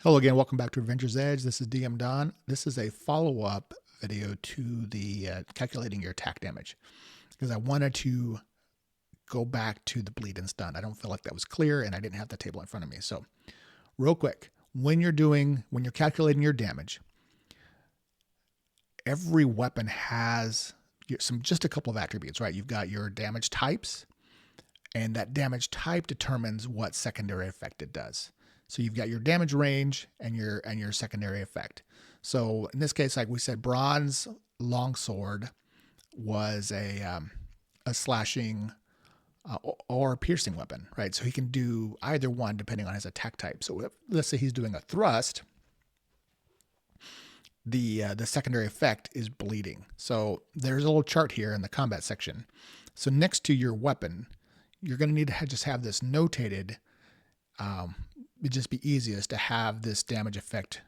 Hello again, welcome back to Adventure's Edge. This is DM Don. This is a follow-up video to the calculating your attack damage because I wanted to go back to the bleed and stun. I don't feel like that was clear and I didn't have the table in front of me. So real quick, when you're calculating your damage, every weapon has just a couple of attributes, right? You've got your damage types, and that damage type determines what secondary effect it does. So you've got your damage range and your secondary effect. So in this case, like we said, bronze longsword was a slashing or piercing weapon, right? So he can do either one depending on his attack type. So let's say he's doing a thrust. The secondary effect is bleeding. So there's a little chart here in the combat section. So next to your weapon, you're going to need to just have this notated. It'd just be easiest to have this damage effect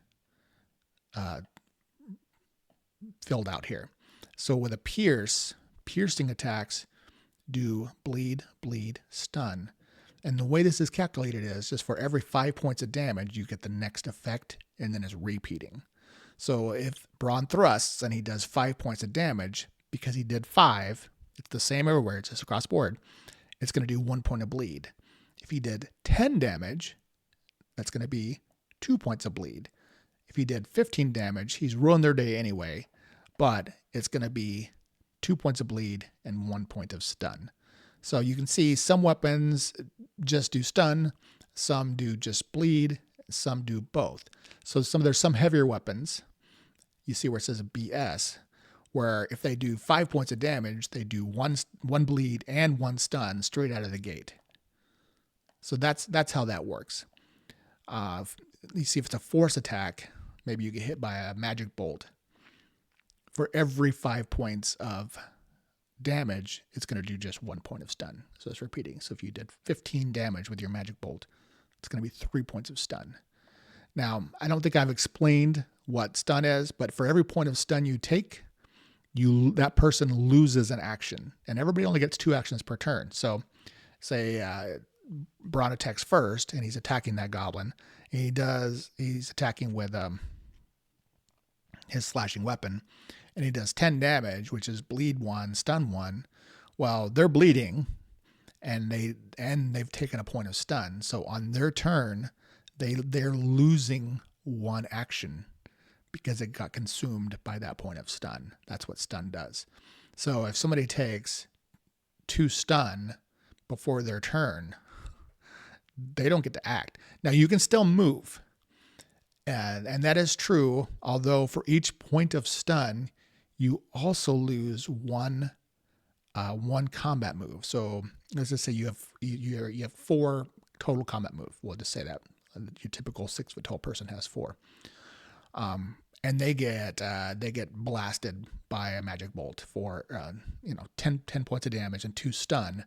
filled out here. So with a piercing attacks do bleed, stun. And the way this is calculated is just for every 5 points of damage, you get the next effect, and then it's repeating. So if Braun thrusts and he does 5 points of damage, because he did 5, it's the same everywhere, it's just across the board, it's going to do 1 point of bleed. If he did 10 damage, that's going to be 2 points of bleed. If he did 15 damage, he's ruined their day anyway, but it's going to be 2 points of bleed and 1 point of stun. So you can see some weapons just do stun, some do just bleed, some do both. So there's some heavier weapons, you see where it says BS, where if they do 5 points of damage, they do one bleed and 1 stun straight out of the gate. So that's how that works. You see if it's a force attack, maybe you get hit by a magic bolt. For every 5 points of damage, it's going to do just 1 point of stun. So it's repeating. So if you did 15 damage with your magic bolt, it's going to be 3 points of stun. Now, I don't think I've explained what stun is, but for every point of stun you take, that person loses an action. And everybody only gets 2 actions per turn. So say Braun attacks first, and he's attacking that goblin. He's attacking with his slashing weapon, and he does 10 damage, which is bleed 1, stun 1. Well, they're bleeding, and they've taken a point of stun. So on their turn, they're losing 1 action because it got consumed by that point of stun. That's what stun does. So if somebody takes 2 stun before their turn, they don't get to act. Now you can still move, and that is true. Although for each point of stun, you also lose one combat move. So let's just say you have 4 total combat moves. We'll just say that your typical 6 foot tall person has 4, and they get blasted by a magic bolt for 10 points of damage and 2 stun,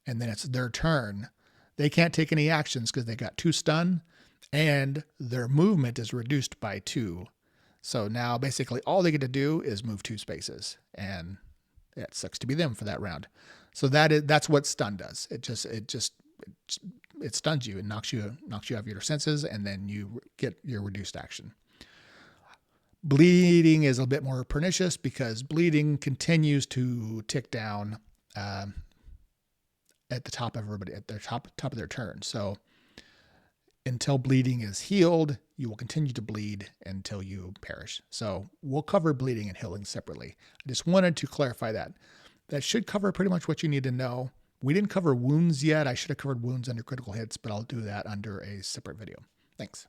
and then it's their turn. They can't take any actions because they got 2 stun, and their movement is reduced by 2. So now basically all they get to do is move 2 spaces, and it sucks to be them for that round. So that's what stun does. It stuns you and knocks you out of your senses, and then you get your reduced action. Bleeding is a bit more pernicious because bleeding continues to tick down at the top of everybody, at their top of their turn. So until bleeding is healed, you will continue to bleed until you perish. So we'll cover bleeding and healing separately. I just wanted to clarify that. That should cover pretty much what you need to know. We didn't cover wounds yet. I should have covered wounds under critical hits, but I'll do that under a separate video. Thanks.